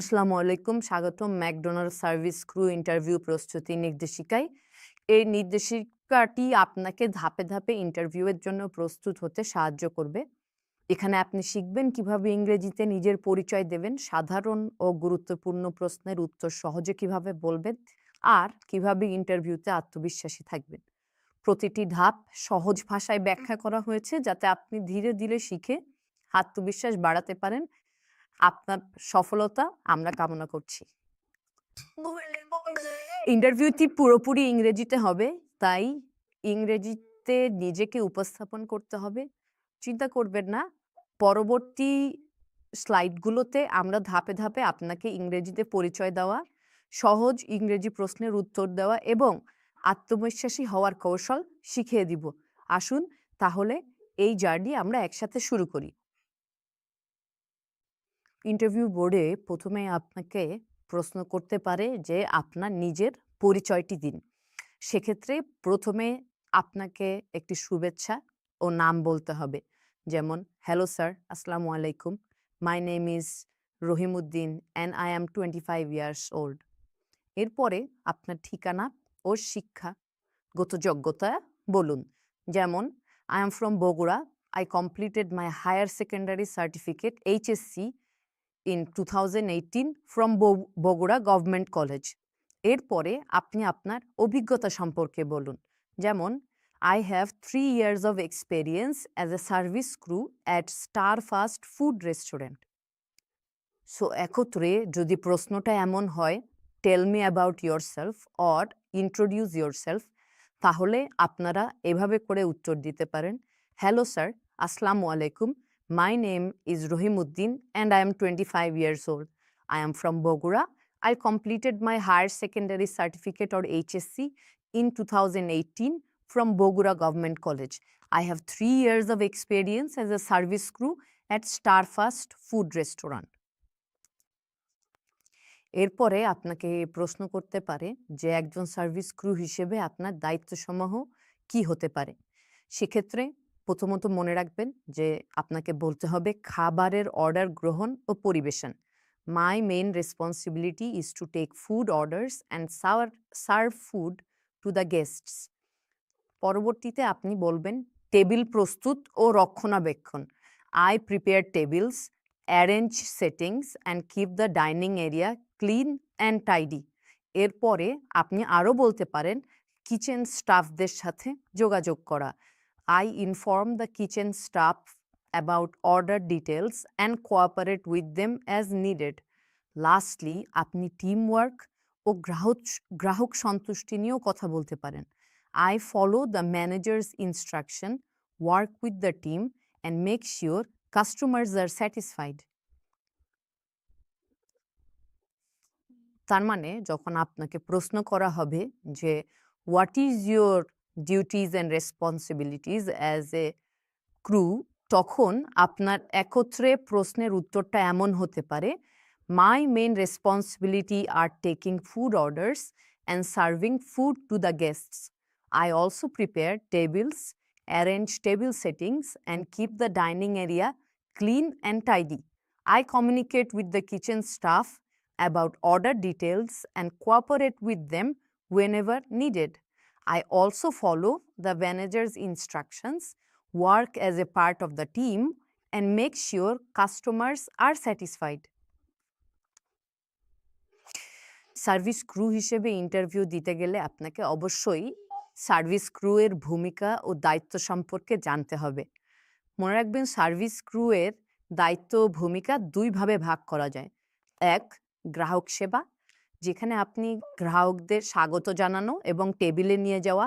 আসসালামু আলাইকুম, স্বাগতম ম্যাকডোনাল্ড সার্ভিস ক্রু ইন্টারভিউ প্রস্তুতি নির্দেশিকায়। এই নির্দেশিকাটি আপনাকে ধাপে ধাপে ইন্টারভিউয়ের জন্য প্রস্তুত হতে সাহায্য করবে। এখানে আপনি শিখবেন কিভাবে ইংরেজিতে নিজের পরিচয় দেবেন, সাধারণ ও গুরুত্বপূর্ণ প্রশ্নের উত্তর সহজে কিভাবে বলবেন, আর কিভাবে ইন্টারভিউতে আত্মবিশ্বাসী থাকবেন। প্রতিটি ধাপ সহজ ভাষায় ব্যাখ্যা করা হয়েছে যাতে আপনি ধীরে ধীরে শিখে আত্মবিশ্বাস বাড়াতে পারেন। আপনার সফলতা আমরা কামনা করছি। ইন্টারভিউটি পুরোপুরি ইংরেজিতে হবে, তাই ইংরেজিতে নিজেকে উপস্থাপন করতে হবে। চিন্তা করবেন না, পরবর্তী স্লাইডগুলোতে আমরা ধাপে ধাপে আপনাকে ইংরেজিতে পরিচয় দেওয়া, সহজ ইংরেজি প্রশ্নের উত্তর দেওয়া এবং আত্মবিশ্বাসী হওয়ার কৌশল শিখিয়ে দিব। আসুন তাহলে এই জার্নি আমরা একসাথে শুরু করি। ইন্টারভিউ বোর্ডে প্রথমে আপনাকে প্রশ্ন করতে পারে যে আপনার নিজের পরিচয়টি দিন। সেক্ষেত্রে প্রথমে আপনাকে একটি শুভেচ্ছা ও নাম বলতে হবে। যেমন, হ্যালো স্যার, আসসালামু আলাইকুম, my name is Rahimuddin and I am 25 years old. এরপরে আপনার ঠিকানা ও শিক্ষাগত যোগ্যতা বলুন। যেমন, I am from Bogura, I completed my higher secondary certificate HSC in 2018 from Bogura government college. এরপরে আপনি আপনার অভিজ্ঞতা সম্পর্কে বলুন। যেমন, I have 3 years of experience as a service crew at star fast food restaurant. So একত্রে যদি প্রশ্নটা এমন হয়, tell me about your self or introduce your self, তাহলে আপনারা এভাবে করে উত্তর দিতে পারেন। হ্যালো স্যার, আসসালামু আলাইকুম, my name is Rohimuddin and I am 25 years old. I am from Bogura. I completed my higher secondary certificate or HSC in 2018 from Bogura Government College. I have 3 years of experience as a service crew at Star Fast Food Restaurant. এরপরে আপনাকে প্রশ্ন করতে পারে যে একজন service crew হিসেবে আপনার দায়িত্বসমূহ কি হতে পারে। সেক্ষেত্রে প্রথমত মনে রাখবেন যে আপনাকে বলতে হবে খাবারের অর্ডার গ্রহণ ও পরিবেশন। My main responsibility is to take food orders and serve food to the guests. পরবর্তীতে আপনি বলবেন টেবিল প্রস্তুত ও রক্ষণাবেক্ষণ। I prepare tables, arrange settings and keep the dining area clean and tidy. এরপরে আপনি আরও বলতে পারেন কিচেন স্টাফদের সাথে যোগাযোগ করা। I inform the kitchen staff about order details and cooperate with them as needed. Lastly আপনি টিম ওয়ার্ক ও গ্রাহক সন্তুষ্টি নিয়েও কথা বলতে পারেন। I follow the manager's instruction, work with the team, and make sure customers are satisfied. তার মানে যখন আপনাকে প্রশ্ন করা হবে যে what is your duties and responsibilities as a crew, তখন আপনার একত্রে প্রশ্নের উত্তরটা এমন হতে পারে, মাই main responsibility are taking food orders and serving food to the guests. I also prepare tables, arrange table settings, and keep the dining area clean and tidy. I communicate with the kitchen staff about order details and cooperate with them whenever needed. I also follow the manager's instructions, work as a part of the team, and make sure customers are satisfied. Service crew হিসেবে interview দিতে গেলে আপনাকে অবশ্যই service ক্রুয়ের ভূমিকা ও দায়িত্ব সম্পর্কে জানতে হবে। মনে রাখবেন, সার্ভিস ক্রুয়ের দায়িত্ব ও ভূমিকা দুইভাবে ভাগ করা যায়। এক, গ্রাহক সেবা, যেখানে আপনি গ্রাহকদের স্বাগত জানানো এবং টেবিলে নিয়ে যাওয়া,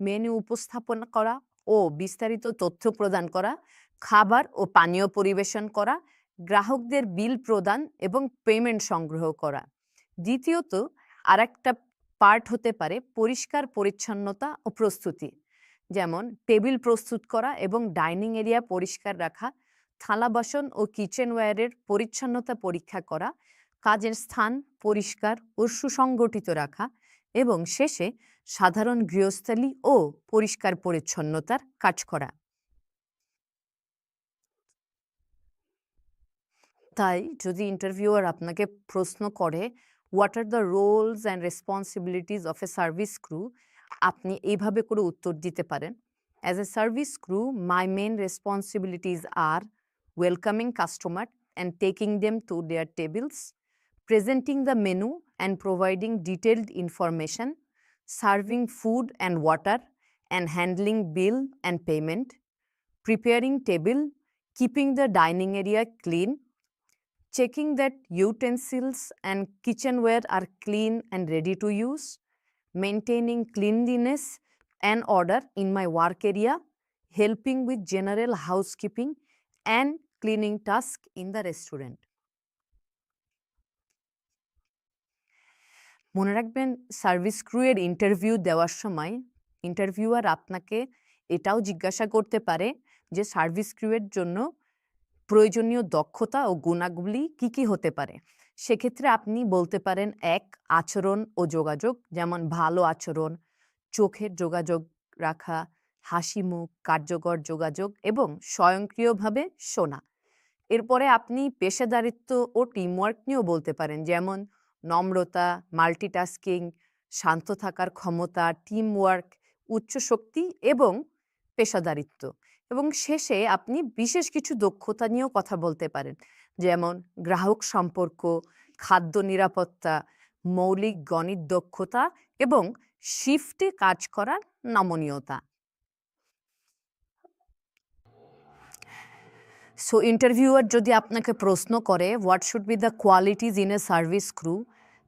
মেনু উপস্থাপন করা ও বিস্তারিত তথ্য প্রদান করা, খাবার ও পানীয় পরিবেশন করা, গ্রাহকদের বিল প্রদান এবং পেমেন্ট সংগ্রহ করা। দ্বিতীয়ত আরেকটা পার্ট হতে পারে পরিষ্কার পরিচ্ছন্নতা ও প্রস্তুতি, যেমন টেবিল প্রস্তুত করা এবং ডাইনিং এরিয়া পরিষ্কার রাখা, থালা বাসন ও কিচেনওয়্যারের পরিচ্ছন্নতা পরীক্ষা করা, কাজের স্থান পরিষ্কার ও সুসংগঠিত রাখা এবং শেষে সাধারণ গৃহস্থালী ও পরিষ্কার পরিচ্ছন্নতার কাজ করা। তাই যদি ইন্টারভিউয়ার আপনাকে প্রশ্ন করে what are the roles and responsibilities of a service crew, আপনি এইভাবে করে উত্তর দিতে পারেন, as a service crew my main responsibilities are welcoming customer and taking them to their tables, presenting the menu and providing detailed information, serving food and water, and handling bill and payment, preparing table, keeping the dining area clean, checking that utensils and kitchenware are clean and ready to use, maintaining cleanliness and order in my work area, helping with general housekeeping and cleaning tasks in the restaurant. মনে রাখবেন, service crew এর interview দেওয়ার সময় interviewer আপনাকে এটাও জিজ্ঞাসা করতে পারে যে সার্ভিস ক্রু এর জন্য প্রয়োজনীয় দক্ষতা ও গুণাবলী কি কি হতে পারে। সেক্ষেত্রে আপনি বলতে পারেন ১. আচরণ ও যোগাযোগ, যেমন ভালো আচরণ, চোখের যোগাযোগ রাখা, হাসি মুখ, কার্যকর যোগাযোগ এবং স্বয়ংক্রিয়ভাবে শোনা। এরপরে আপনি পেশাদারিত্ব ও টিমওয়ার্ক নিয়েও বলতে পারেন, যেমন নম্রতা, মাল্টিটাস্কিং, শান্ত থাকার ক্ষমতা, টিমওয়ার্ক, উচ্চ শক্তি এবং পেশাদারিত্ব। এবং শেষে আপনি বিশেষ কিছু দক্ষতা নিয়েও কথা বলতে পারেন, যেমন গ্রাহক সম্পর্ক, খাদ্য নিরাপত্তা, মৌলিক গণিত দক্ষতা এবং শিফটে কাজ করার নমনীয়তা। সো ইন্টারভিউয়ার যদি আপনাকে প্রশ্ন করে what should be the qualities in a service crew,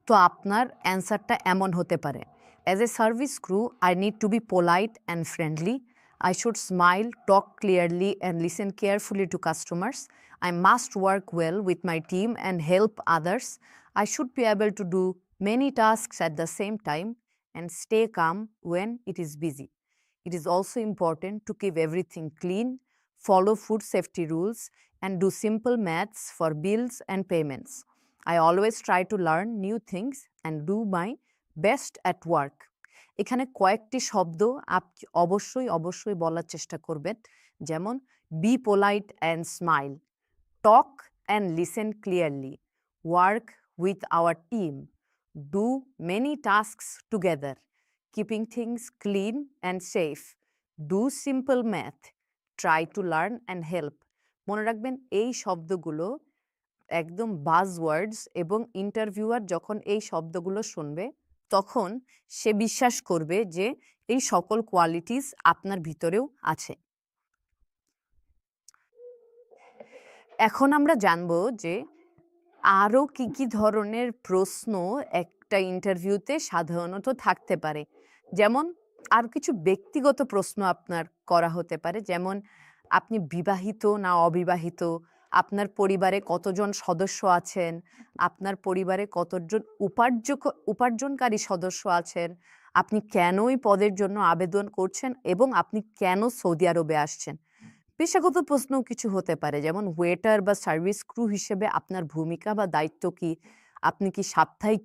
তো আপনার অ্যান্সারটা এমন হতে পারে, as a service crew I need to B polite and friendly, I should smile, talk clearly, and listen carefully to customers. I must work well with my team and help others. I should be able to do many tasks at the same time and stay calm when it is busy. It is also important to keep everything clean, follow food safety rules, and do simple maths for bills and payments. I always try to learn new things and do my best at work. এখানে কয়েকটি শব্দ আপনি অবশ্যই বলার চেষ্টা করবেন, যেমন B polite and smile, talk and listen clearly, work with our team, do many tasks together, keeping things clean and safe, do simple math, try to learn and help. মনে রাখবেন, এই শব্দগুলো একদম বাজওয়ার্ডস, এবং ইন্টারভিউয়ার যখন এই শব্দগুলো শুনবে তখন সে বিশ্বাস করবে যে এই সকল কোয়ালিটিস আপনার ভিতরেও আছে। এখন আমরা জানব যে আরও কি কি ধরনের প্রশ্ন একটা ইন্টারভিউতে সাধারণত থাকতে পারে। যেমন আর কিছু ব্যক্তিগত প্রশ্ন আপনার করা হতে পারে, যেমন আপনি বিবাহিত না অবিবাহিত, আপনার পরিবারে কতজন সদস্য আছেন, আপনার পরিবারে কতজন উপার্জনকারী সদস্য আছেন, আপনি কেন এই পদের জন্য আবেদন করছেন এবং আপনি কেন সৌদি আরবে আসছেন। পেশাগত প্রশ্নও কিছু হতে পারে, যেমন ওয়েটার বা সার্ভিস ক্রু হিসেবে আপনার ভূমিকা বা দায়িত্ব কি, আপনি কি সাপ্তাহিক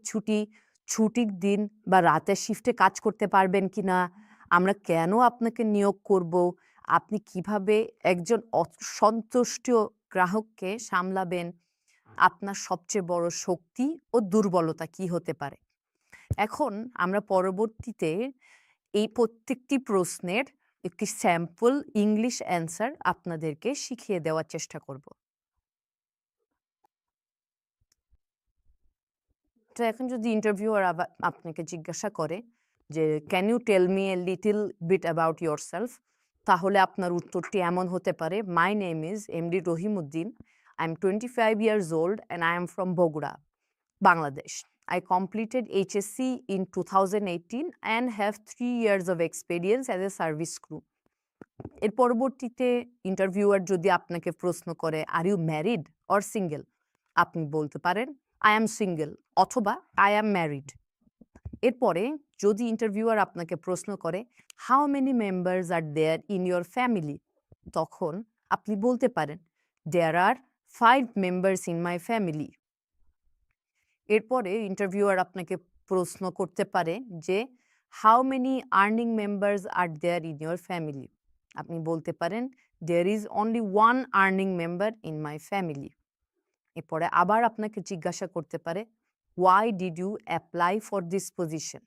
ছুটির দিন বা রাতের শিফটে কাজ করতে পারবেন কি না, আমরা কেন আপনাকে নিয়োগ করব, আপনি কিভাবে একজন অসন্তুষ্ট গ্রাহককে সামলাবেন, আপনার সবচেয়ে বড় শক্তি ও দুর্বলতা কি হতে পারে। এখন আমরা পরবর্তীতে এই প্রত্যেকটি প্রশ্নের একটি স্যাম্পল ইংলিশ অ্যান্সার আপনাদেরকে শিখিয়ে দেওয়ার চেষ্টা করব। তো এখন যদি ইন্টারভিউয়ার আপনাকে জিজ্ঞাসা করে যে can you tell me a little bit about yourself, তাহলে আপনার উত্তরটি এমন হতে পারে, my name is MD Rahimuddin, I am 25 years old and I am from Bogura, Bangladesh. I completed HSC in 2018 and have 3 years of experience as a service crew. এর পরবর্তীতে interviewer যদি আপনাকে প্রশ্ন করে are you married or single, আপনি বলতে পারেন I am single অথবা আই অ্যাম ম্যারিড। এরপরে যদি ইন্টারভিউয়ার আপনাকে প্রশ্ন করে how many members are there in your family, তখন আপনি বলতে পারেন there are 5 members in my family. এরপরে ইন্টারভিউয়ার আপনাকে প্রশ্ন করতে পারে যে how many earning members are there in your family, আপনি বলতে পারেন there is only one earning member in my family. এরপরে আবার আপনাকে জিজ্ঞাসা করতে পারে, "Why did you apply for this position?"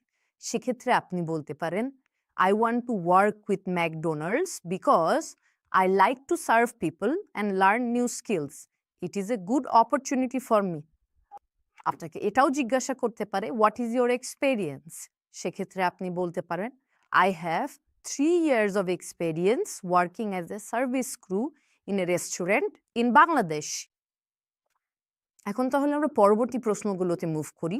সেক্ষেত্রে আপনি বলতে পারেন, "I want to work with McDonald's because I like to serve people and learn new skills. It is a good opportunity for me." আপনাকে এটাও জিজ্ঞাসা করতে পারে, "What is your experience?" সেক্ষেত্রে আপনি বলতে পারেন, "I have 3 years of experience working as a service crew in a restaurant in Bangladesh." এখন তাহলে আমরা পরবর্তী প্রশ্নগুলোতে মুভ করি।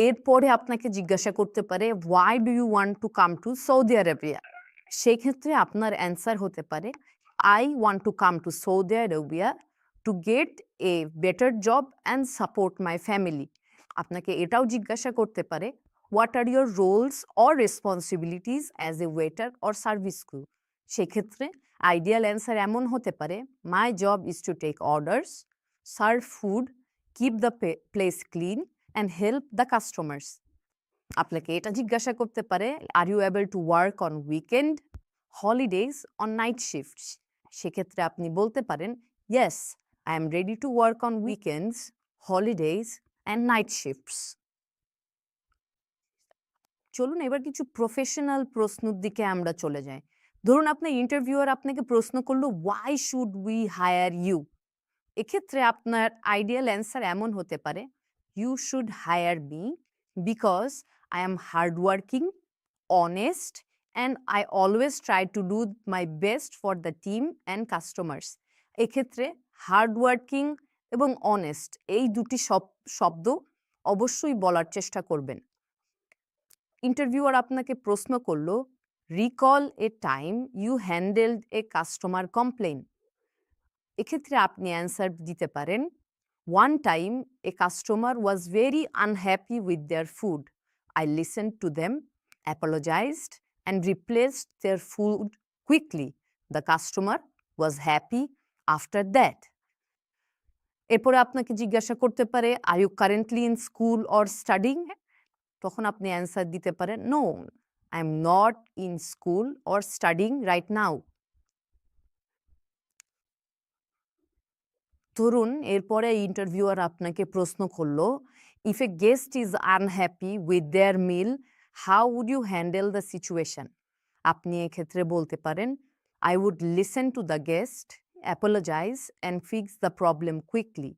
এরপরে আপনাকে জিজ্ঞাসা করতে পারে, "Why do you want to come to Saudi Arabia?" সেক্ষেত্রে আপনার অ্যান্সার হতে পারে, "I want to come to Saudi Arabia to get a better job and support my family." আপনাকে এটাও জিজ্ঞাসা করতে পারে, "What are your roles or responsibilities as a waiter or service crew?" সেক্ষেত্রে আইডিয়াল অ্যান্সার এমন হতে পারে, "My job is to take orders, serve food, keep the place clean and help the customers." আপনাকে এটা জিজ্ঞাসা করতে পারে, "Are you able to work on weekend, holidays or night shifts?" সেক্ষেত্রে আপনি বলতে পারেন, "Yes, I am ready to work on weekends, holidays and night shifts." চলুন এবার কিছু প্রফেশনাল প্রশ্নের দিকে আমরা চলে যাই। ধরুন আপনার ইন্টারভিউয়ার আপনাকে প্রশ্ন করলো, "Why should we hire you?" এক্ষেত্রে আপনার আইডিয়াল অ্যান্সার এমন হতে পারে, "You should hire me because I am hardworking, honest, and I always try to do my best for the team and customers." এক্ষেত্রে হার্ডওয়ার্কিং এবং অনেস্ট এই দুটি শব্দ অবশ্যই বলার চেষ্টা করবেন। ইন্টারভিউয়ার আপনাকে প্রশ্ন করলো, "Recall a time you handled a customer complaint." এক্ষেত্রে আপনি অ্যান্সার দিতে পারেন, "One time a customer was very unhappy with their food. I listened to them, apologized, and replaced their food quickly. The customer was happy after that." এরপরে আপনাকে জিজ্ঞাসা করতে পারে, "Are you currently in school or studying?" তখন আপনি answer দিতে পারেন, "No, I am not in school or studying right now." ধরুন এরপরে ইন্টারভিউয়ার আপনাকে প্রশ্ন করলো, "If a guest is unhappy with their meal, how would you handle the situation?" আপনি এক্ষেত্রে বলতে পারেন, "I would listen to the guest, apologize and fix the problem quickly.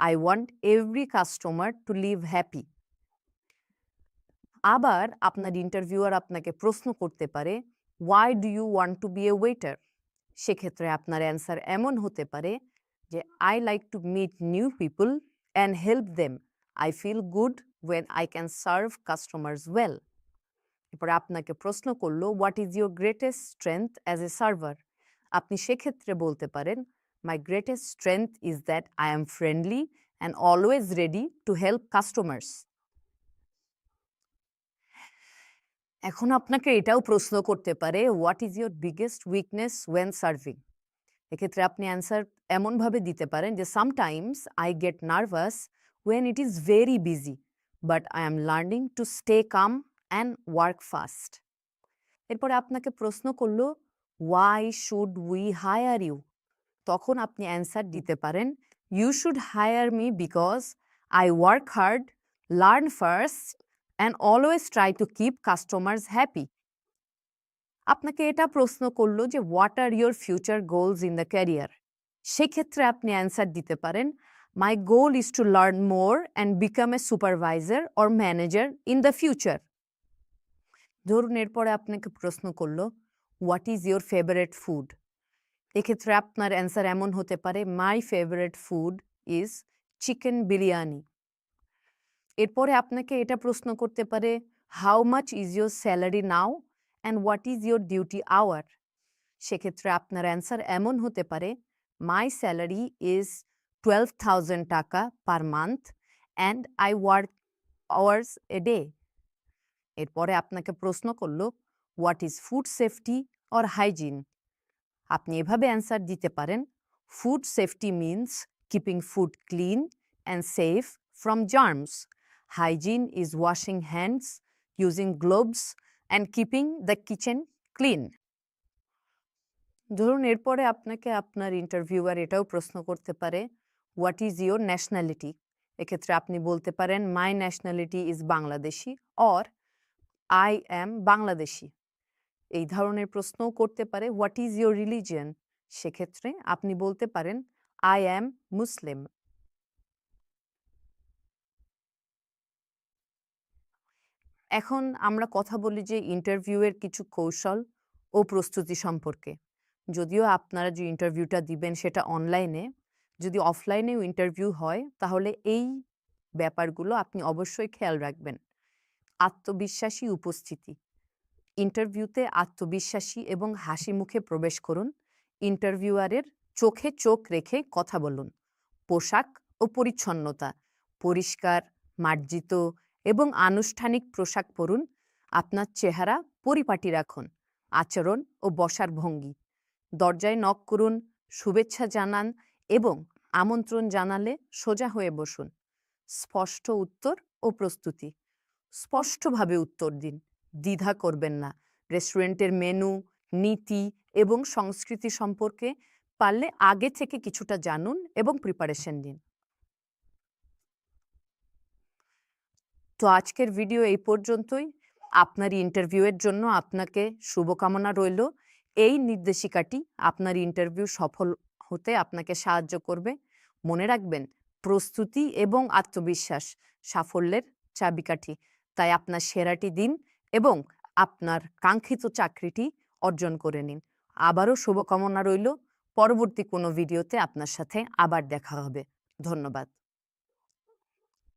I want every customer to leave happy." আবার আপনার interviewer আপনাকে প্রশ্ন করতে পারে, "Why do you want to be a waiter?" সেক্ষেত্রে আপনার অ্যান্সার এমন হতে পারে যে, "I like to meet new people and help them. I feel good when I can serve customers well." এরপরে আপনাকে প্রশ্ন করলো, "What is your greatest strength as a server?" আপনি সেক্ষেত্রে বলতে পারেন, "My greatest strength is that I am friendly and always ready to help customers." এখন আপনাকে এটাও প্রশ্ন করতে পারে, "What is your biggest weakness when serving?" এক্ষেত্রে আপনি অ্যান্সার এমনভাবে দিতে পারেন যে, "Sometimes I get nervous when it is very busy, but I am learning to stay calm and work fast." এরপরে আপনাকে প্রশ্ন করলো, "Why should we hire you?" তখন আপনি অ্যান্সার দিতে পারেন, "You should hire me because I work hard, learn fast, and always try to keep customers happy." আপনাকে এটা প্রশ্ন করলো যে, "What are your future goals in the career?" সেক্ষেত্রে আপনি অ্যান্সার দিতে পারেন, "My goal is to learn more and become a supervisor or manager in the future." ধরুন এরপরে আপনাকে প্রশ্ন করলো, "What is your favorite food?" এক্ষেত্রে আপনার অ্যান্সার এমন হতে পারে, "My favorite food is chicken biryani." এরপরে আপনাকে এটা প্রশ্ন করতে পারে, "How much is your salary now and what is your duty hour?" সেক্ষেত্রে আপনার অ্যান্সার এমন হতে পারে, "My salary is 12,000 টাকা per month and I work hours a day." এরপরে আপনাকে প্রশ্ন করলো, "What is food safety or hygiene?" আপনি এভাবে অ্যান্সার দিতে পারেন, "Food safety means keeping food clean and safe from germs. Hygiene is washing hands, using gloves and keeping the kitchen clean." ধরুন এরপরে আপনাকে আপনার ইন্টারভিউয়ার এটাও প্রশ্ন করতে পারে, হোয়াট ইজ ইয়োর ন্যাশনালিটি? এক্ষেত্রে আপনি বলতে পারেন my nationality is Bangladeshi or I am Bangladeshi. এই ধরনের প্রশ্নও করতে পারে হোয়াট ইজ ইয়োর রিলিজিয়ন? সেক্ষেত্রে আপনি বলতে পারেন আই অ্যাম মুসলিম। এখন আমরা কথা বলি যে ইন্টারভিউয়ের কিছু কৌশল ও প্রস্তুতি সম্পর্কে। যদিও আপনারা যে ইন্টারভিউটা দিবেন সেটা অনলাইনে, যদি অফলাইনেও ইন্টারভিউ হয় তাহলে এই ব্যাপারগুলো আপনি অবশ্যই খেয়াল রাখবেন। আত্মবিশ্বাসী উপস্থিতি। ইন্টারভিউতে আত্মবিশ্বাসী এবং হাসি মুখে প্রবেশ করুন। ইন্টারভিউয়ারের চোখে চোখ রেখে কথা বলুন। পোশাক ও পরিচ্ছন্নতা। পরিষ্কার, মার্জিত এবং আনুষ্ঠানিক পোশাক পরুন। আপনার চেহারা পরিপাটি রাখুন। আচরণ ও বসার ভঙ্গি। দরজায় নক করুন, শুভেচ্ছা জানান এবং আমন্ত্রণ জানালে সোজা হয়ে বসুন। স্পষ্ট উত্তর ও প্রস্তুতি। স্পষ্টভাবে উত্তর দিন, দ্বিধা করবেন না। রেস্টুরেন্টের মেনু, নীতি এবং সংস্কৃতি সম্পর্কে পারলে আগে থেকে কিছুটা জানুন এবং প্রিপারেশন নিন। তো আজকের ভিডিও এই পর্যন্তই। আপনার ইন্টারভিউয়ের জন্য আপনাকে শুভকামনা রইল। এই নির্দেশিকাটি আপনার ইন্টারভিউ সফল হতে আপনাকে সাহায্য করবে। মনে রাখবেন, প্রস্তুতি এবং আত্মবিশ্বাস সাফল্যের চাবিকাঠি। তাই আপনার সেরাটি দিন এবং আপনার কাঙ্ক্ষিত চাকরিটি অর্জন করে নিন। আবারও শুভকামনা রইল। পরবর্তী কোনো ভিডিওতে আপনার সাথে আবার দেখা হবে। ধন্যবাদ।